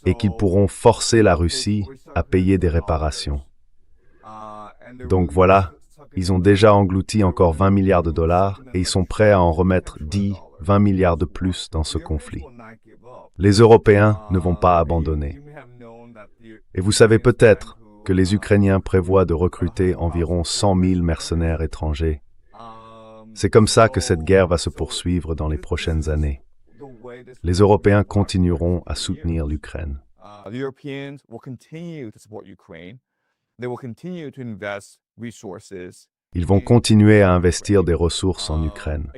et qu'ils pourront forcer la Russie à payer des réparations. Donc voilà, ils ont déjà englouti encore 20 milliards de dollars et ils sont prêts à en remettre 10, 20 milliards de plus dans ce conflit. Les Européens ne vont pas abandonner. Et vous savez peut-être que les Ukrainiens prévoient de recruter environ 100 000 mercenaires étrangers. C'est comme ça que cette guerre va se poursuivre dans les prochaines années. Les Européens continueront à soutenir l'Ukraine. Ils vont continuer à investir des ressources en Ukraine.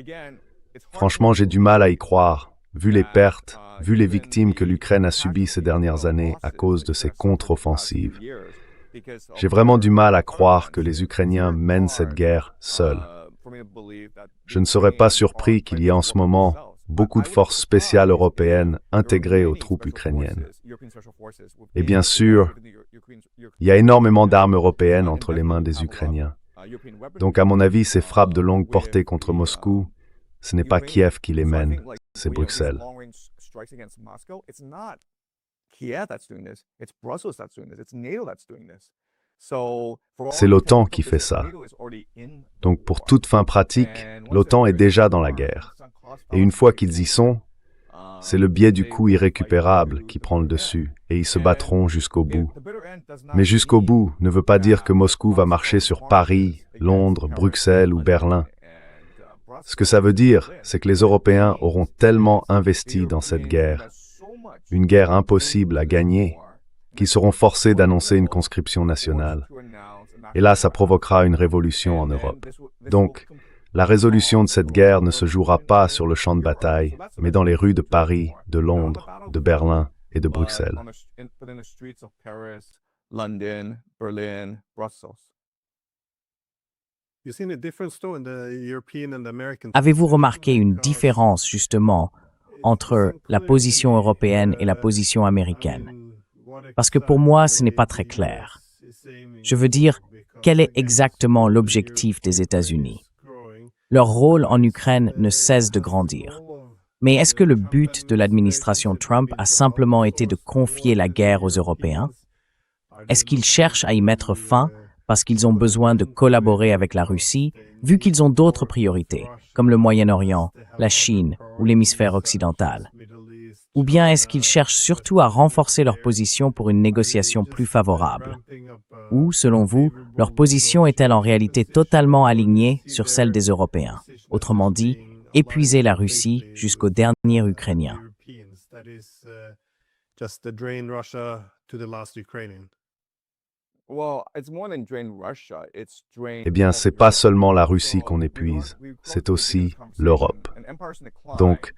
Franchement, j'ai du mal à y croire, vu les pertes, vu les victimes que l'Ukraine a subies ces dernières années à cause de ses contre-offensives. J'ai vraiment du mal à croire que les Ukrainiens mènent cette guerre seuls. Je ne serais pas surpris qu'il y ait en ce moment beaucoup de forces spéciales européennes intégrées aux troupes ukrainiennes. Et bien sûr, il y a énormément d'armes européennes entre les mains des Ukrainiens. Donc à mon avis, ces frappes de longue portée contre Moscou, ce n'est pas Kiev qui les mène, c'est Bruxelles. C'est l'OTAN qui fait ça. Donc pour toute fin pratique, l'OTAN est déjà dans la guerre. Et une fois qu'ils y sont, c'est le biais du coût irrécupérable qui prend le dessus, et ils se battront jusqu'au bout. Mais jusqu'au bout ne veut pas dire que Moscou va marcher sur Paris, Londres, Bruxelles ou Berlin. Ce que ça veut dire, c'est que les Européens auront tellement investi dans cette guerre, une guerre impossible à gagner, qu'ils seront forcés d'annoncer une conscription nationale. Et là, ça provoquera une révolution en Europe. Donc, la résolution de cette guerre ne se jouera pas sur le champ de bataille, mais dans les rues de Paris, de Londres, de Berlin et de Bruxelles. Avez-vous remarqué une différence justement entre la position européenne et la position américaine? Parce que pour moi, ce n'est pas très clair. Je veux dire, quel est exactement l'objectif des États-Unis? Leur rôle en Ukraine ne cesse de grandir. Mais est-ce que le but de l'administration Trump a simplement été de confier la guerre aux Européens? Est-ce qu'ils cherchent à y mettre fin parce qu'ils ont besoin de collaborer avec la Russie, vu qu'ils ont d'autres priorités, comme le Moyen-Orient, la Chine ou l'hémisphère occidental? Ou bien est-ce qu'ils cherchent surtout à renforcer leur position pour une négociation plus favorable? Ou, selon vous, leur position est-elle en réalité totalement alignée sur celle des Européens? Autrement dit, épuiser la Russie jusqu'au dernier Ukrainien. Eh bien, c'est pas seulement la Russie qu'on épuise, c'est aussi l'Europe. Donc,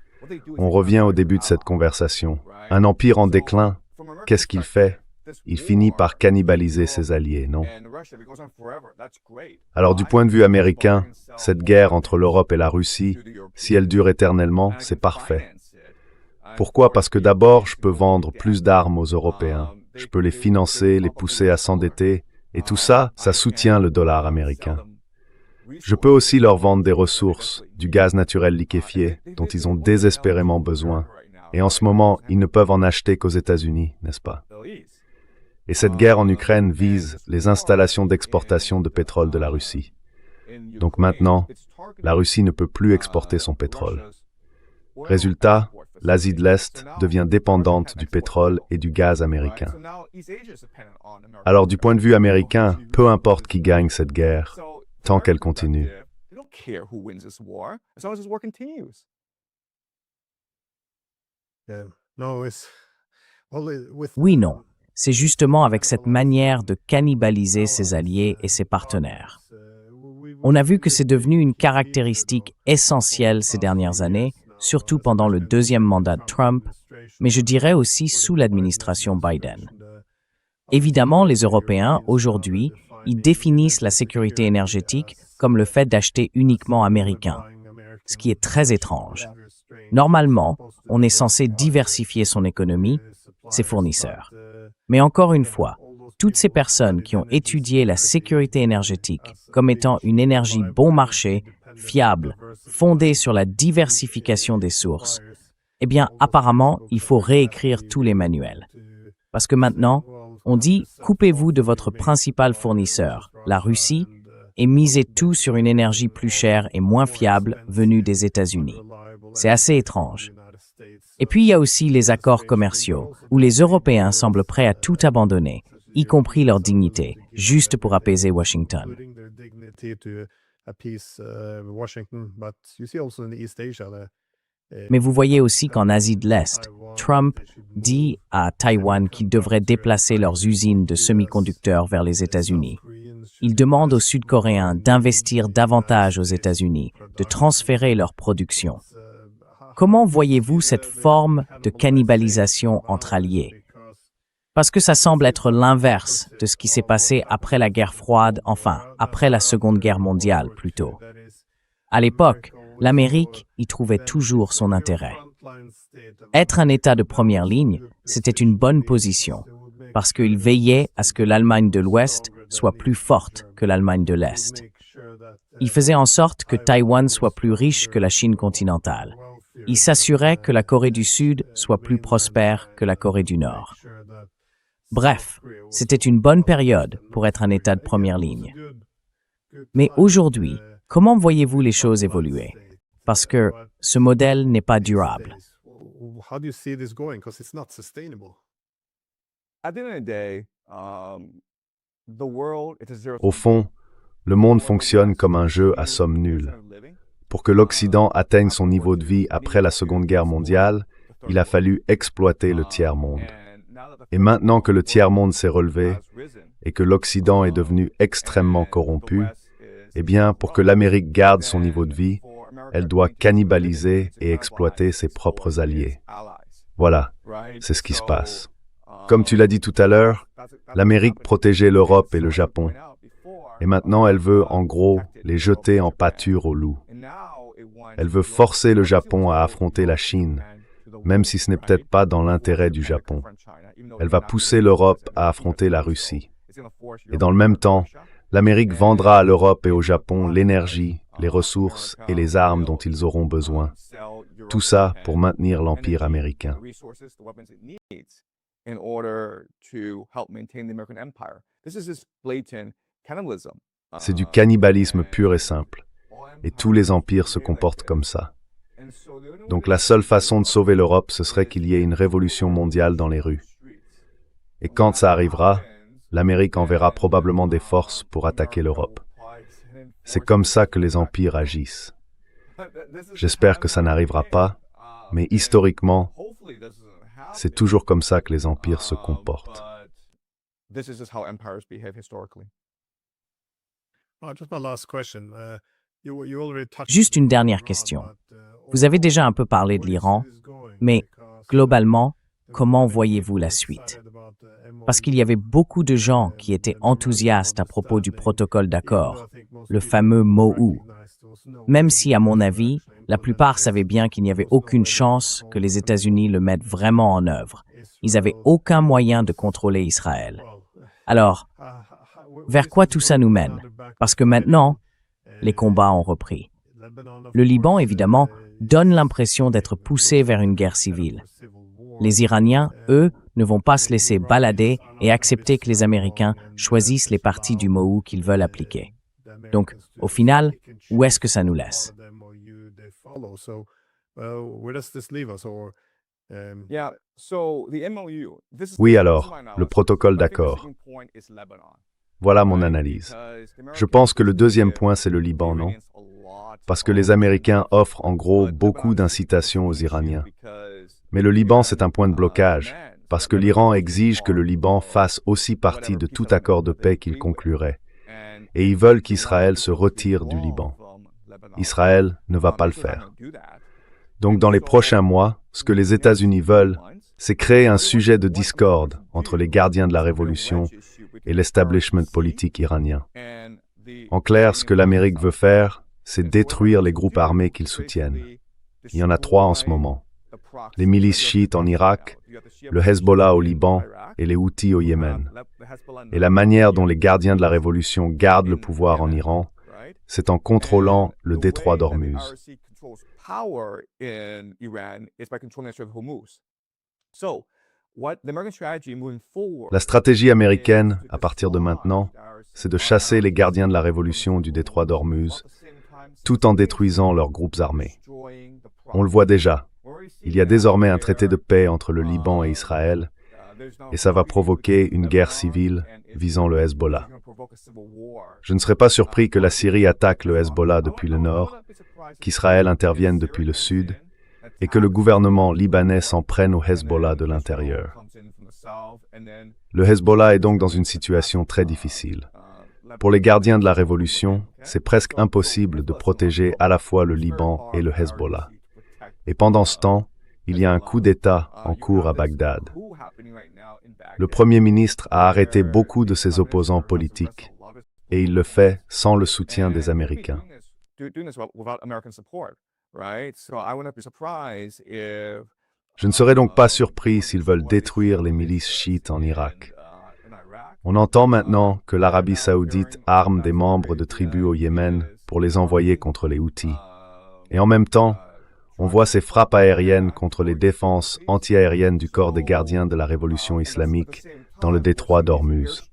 on revient au début de cette conversation. Un empire en déclin, qu'est-ce qu'il fait? Il finit par cannibaliser ses alliés, non? Alors, du point de vue américain, cette guerre entre l'Europe et la Russie, si elle dure éternellement, c'est parfait. Pourquoi? Parce que d'abord, je peux vendre plus d'armes aux Européens. Je peux les financer, les pousser à s'endetter, et tout ça, ça soutient le dollar américain. Je peux aussi leur vendre des ressources, du gaz naturel liquéfié, dont ils ont désespérément besoin. Et en ce moment, ils ne peuvent en acheter qu'aux États-Unis, n'est-ce pas? Et cette guerre en Ukraine vise les installations d'exportation de pétrole de la Russie. Donc maintenant, la Russie ne peut plus exporter son pétrole. Résultat, l'Asie de l'Est devient dépendante du pétrole et du gaz américain. Alors du point de vue américain, peu importe qui gagne cette guerre, tant qu'elle continue. Oui, non. C'est justement avec cette manière de cannibaliser ses alliés et ses partenaires. On a vu que c'est devenu une caractéristique essentielle ces dernières années, surtout pendant le deuxième mandat de Trump, mais je dirais aussi sous l'administration Biden. Évidemment, les Européens, aujourd'hui, ils définissent la sécurité énergétique comme le fait d'acheter uniquement américain, ce qui est très étrange. Normalement, on est censé diversifier son économie, ses fournisseurs. Mais encore une fois, toutes ces personnes qui ont étudié la sécurité énergétique comme étant une énergie bon marché, fiable, fondée sur la diversification des sources, eh bien, apparemment, il faut réécrire tous les manuels. Parce que maintenant, on dit « coupez-vous de votre principal fournisseur, la Russie, et misez tout sur une énergie plus chère et moins fiable venue des États-Unis ». C'est assez étrange. Et puis, il y a aussi les accords commerciaux, où les Européens semblent prêts à tout abandonner, y compris leur dignité, juste pour apaiser Washington. Mais vous voyez aussi qu'en Asie de l'Est, Trump dit à Taïwan qu'ils devraient déplacer leurs usines de semi-conducteurs vers les États-Unis. Il demande aux Sud-Coréens d'investir davantage aux États-Unis, de transférer leur production. Comment voyez-vous cette forme de cannibalisation entre alliés? Parce que ça semble être l'inverse de ce qui s'est passé après la guerre froide, enfin, après la Seconde Guerre mondiale plutôt. À l'époque, l'Amérique y trouvait toujours son intérêt. Être un État de première ligne, c'était une bonne position, parce qu'il veillait à ce que l'Allemagne de l'Ouest soit plus forte que l'Allemagne de l'Est. Il faisait en sorte que Taïwan soit plus riche que la Chine continentale. Il s'assurait que la Corée du Sud soit plus prospère que la Corée du Nord. Bref, c'était une bonne période pour être un État de première ligne. Mais aujourd'hui, comment voyez-vous les choses évoluer? Parce que ce modèle n'est pas durable. Au fond, le monde fonctionne comme un jeu à somme nulle. Pour que l'Occident atteigne son niveau de vie après la Seconde Guerre mondiale, il a fallu exploiter le tiers-monde. Et maintenant que le tiers-monde s'est relevé et que l'Occident est devenu extrêmement corrompu, eh bien, pour que l'Amérique garde son niveau de vie, elle doit cannibaliser et exploiter ses propres alliés. Voilà, c'est ce qui se passe. Comme tu l'as dit tout à l'heure, l'Amérique protégeait l'Europe et le Japon. Et maintenant, elle veut, en gros, les jeter en pâture aux loups. Elle veut forcer le Japon à affronter la Chine, même si ce n'est peut-être pas dans l'intérêt du Japon. Elle va pousser l'Europe à affronter la Russie. Et dans le même temps, l'Amérique vendra à l'Europe et au Japon l'énergie, les ressources et les armes dont ils auront besoin. Tout ça pour maintenir l'empire américain. C'est du cannibalisme pur et simple. Et tous les empires se comportent comme ça. Donc la seule façon de sauver l'Europe, ce serait qu'il y ait une révolution mondiale dans les rues. Et quand ça arrivera, l'Amérique enverra probablement des forces pour attaquer l'Europe. C'est comme ça que les empires agissent. J'espère que ça n'arrivera pas, mais historiquement, c'est toujours comme ça que les empires se comportent. Juste une dernière question. Vous avez déjà un peu parlé de l'Iran, mais globalement, comment voyez-vous la suite? Parce qu'il y avait beaucoup de gens qui étaient enthousiastes à propos du protocole d'accord, le fameux MOU. Même si, à mon avis, la plupart savaient bien qu'il n'y avait aucune chance que les États-Unis le mettent vraiment en œuvre. Ils n'avaient aucun moyen de contrôler Israël. Alors, vers quoi tout ça nous mène? Parce que maintenant, les combats ont repris. Le Liban, évidemment, donne l'impression d'être poussé vers une guerre civile. Les Iraniens, eux, ne vont pas se laisser balader et accepter que les Américains choisissent les parties du MOU qu'ils veulent appliquer. Donc, au final, où est-ce que ça nous laisse? Oui alors, le protocole d'accord. Voilà mon analyse. Je pense que le deuxième point, c'est le Liban, non? Parce que les Américains offrent en gros beaucoup d'incitations aux Iraniens. Mais le Liban, c'est un point de blocage, parce que l'Iran exige que le Liban fasse aussi partie de tout accord de paix qu'il conclurait. Et ils veulent qu'Israël se retire du Liban. Israël ne va pas le faire. Donc dans les prochains mois, ce que les États-Unis veulent, c'est créer un sujet de discorde entre les gardiens de la révolution et l'establishment politique iranien. En clair, ce que l'Amérique veut faire, c'est détruire les groupes armés qu'ils soutiennent. Il y en a 3 en ce moment. Les milices chiites en Irak, le Hezbollah au Liban et les Houthis au Yémen. Et la manière dont les gardiens de la révolution gardent le pouvoir en Iran, c'est en contrôlant le détroit d'Ormuz. La stratégie américaine, à partir de maintenant, c'est de chasser les gardiens de la révolution du détroit d'Ormuz, tout en détruisant leurs groupes armés. On le voit déjà. Il y a désormais un traité de paix entre le Liban et Israël, et ça va provoquer une guerre civile visant le Hezbollah. Je ne serais pas surpris que la Syrie attaque le Hezbollah depuis le nord, qu'Israël intervienne depuis le sud, et que le gouvernement libanais s'en prenne au Hezbollah de l'intérieur. Le Hezbollah est donc dans une situation très difficile. Pour les gardiens de la révolution, c'est presque impossible de protéger à la fois le Liban et le Hezbollah. Et pendant ce temps, il y a un coup d'État en cours à Bagdad. Le Premier ministre a arrêté beaucoup de ses opposants politiques, et il le fait sans le soutien des Américains. Je ne serais donc pas surpris s'ils veulent détruire les milices chiites en Irak. On entend maintenant que l'Arabie saoudite arme des membres de tribus au Yémen pour les envoyer contre les Houthis. Et en même temps, on voit ces frappes aériennes contre les défenses antiaériennes du corps des gardiens de la révolution islamique dans le détroit d'Ormuz.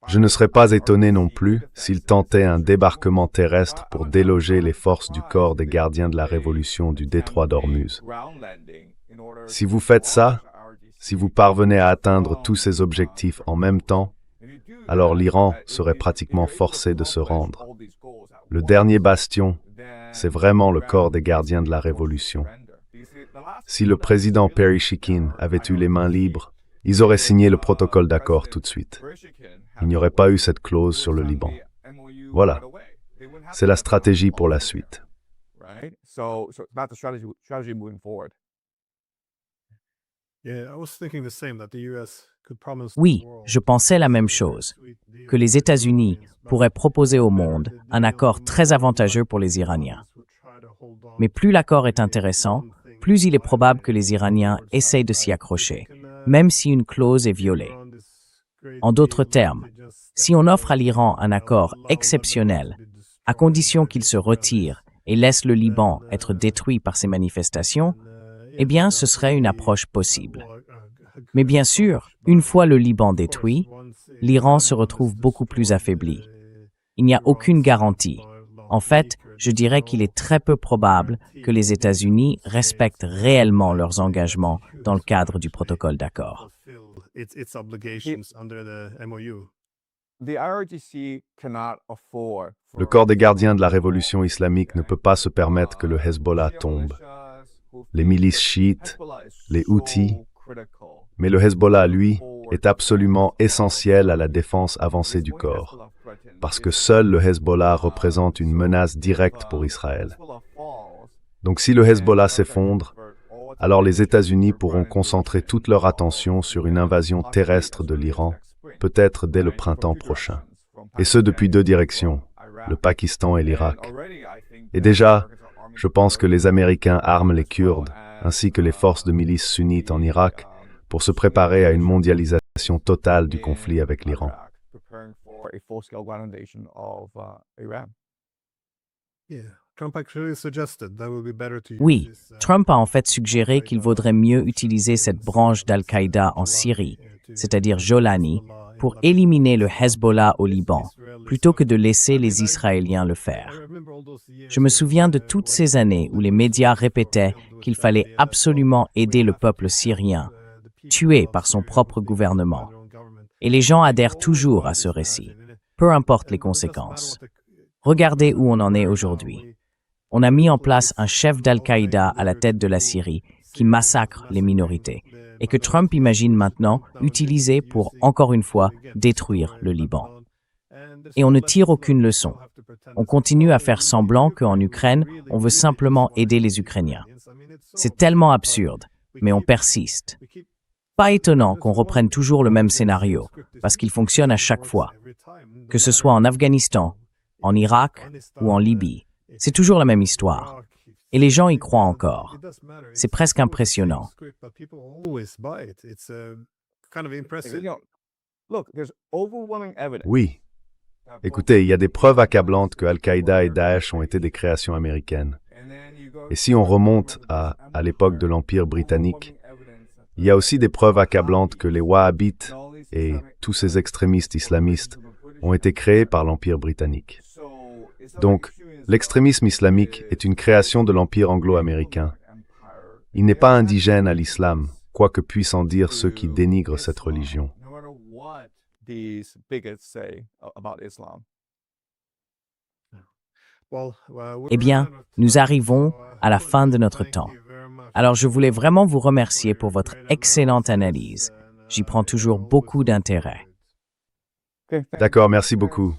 Je ne serais pas étonné non plus s'ils tentaient un débarquement terrestre pour déloger les forces du corps des gardiens de la révolution du détroit d'Ormuz. Si vous faites ça, si vous parvenez à atteindre tous ces objectifs en même temps, alors l'Iran serait pratiquement forcé de se rendre. Le dernier bastion, c'est vraiment le corps des gardiens de la révolution. Si le président Perry-Shikin avait eu les mains libres, ils auraient signé le protocole d'accord tout de suite. Il n'y aurait pas eu cette clause sur le Liban. Voilà. C'est la stratégie pour la suite. Oui, je pensais la même chose, que les États-Unis pourraient proposer au monde un accord très avantageux pour les Iraniens. Mais plus l'accord est intéressant, plus il est probable que les Iraniens essayent de s'y accrocher, même si une clause est violée. En d'autres termes, si on offre à l'Iran un accord exceptionnel, à condition qu'il se retire et laisse le Liban être détruit par ces manifestations, eh bien, ce serait une approche possible. Mais bien sûr, une fois le Liban détruit, l'Iran se retrouve beaucoup plus affaibli. Il n'y a aucune garantie. En fait, je dirais qu'il est très peu probable que les États-Unis respectent réellement leurs engagements dans le cadre du protocole d'accord. Le corps des gardiens de la révolution islamique ne peut pas se permettre que le Hezbollah tombe. Les milices chiites, les Houthis, mais le Hezbollah, lui, est absolument essentiel à la défense avancée du corps, parce que seul le Hezbollah représente une menace directe pour Israël. Donc si le Hezbollah s'effondre, alors les États-Unis pourront concentrer toute leur attention sur une invasion terrestre de l'Iran, peut-être dès le printemps prochain. Et ce depuis deux directions, le Pakistan et l'Irak. Et déjà, je pense que les Américains arment les Kurdes, ainsi que les forces de milices sunnites en Irak, pour se préparer à une mondialisation totale du conflit avec l'Iran. Oui, Trump a en fait suggéré qu'il vaudrait mieux utiliser cette branche d'Al-Qaïda en Syrie, c'est-à-dire Jolani, pour éliminer le Hezbollah au Liban, plutôt que de laisser les Israéliens le faire. Je me souviens de toutes ces années où les médias répétaient qu'il fallait absolument aider le peuple syrien, tué par son propre gouvernement. Et les gens adhèrent toujours à ce récit, peu importe les conséquences. Regardez où on en est aujourd'hui. On a mis en place un chef d'Al-Qaïda à la tête de la Syrie qui massacre les minorités et que Trump imagine maintenant utiliser pour, encore une fois, détruire le Liban. Et on ne tire aucune leçon. On continue à faire semblant qu'en Ukraine, on veut simplement aider les Ukrainiens. C'est tellement absurde, mais on persiste. Pas étonnant qu'on reprenne toujours le même scénario, parce qu'il fonctionne à chaque fois. Que ce soit en Afghanistan, en Irak ou en Libye, c'est toujours la même histoire. Et les gens y croient encore. C'est presque impressionnant. Oui. Écoutez, il y a des preuves accablantes que Al-Qaïda et Daesh ont été des créations américaines. Et si on remonte à l'époque de l'Empire britannique, il y a aussi des preuves accablantes que les Wahhabites et tous ces extrémistes islamistes ont été créés par l'Empire britannique. Donc, l'extrémisme islamique est une création de l'Empire anglo-américain. Il n'est pas indigène à l'islam, quoi que puissent en dire ceux qui dénigrent cette religion. Eh bien, nous arrivons à la fin de notre temps. Alors je voulais vraiment vous remercier pour votre excellente analyse. J'y prends toujours beaucoup d'intérêt. D'accord, merci beaucoup.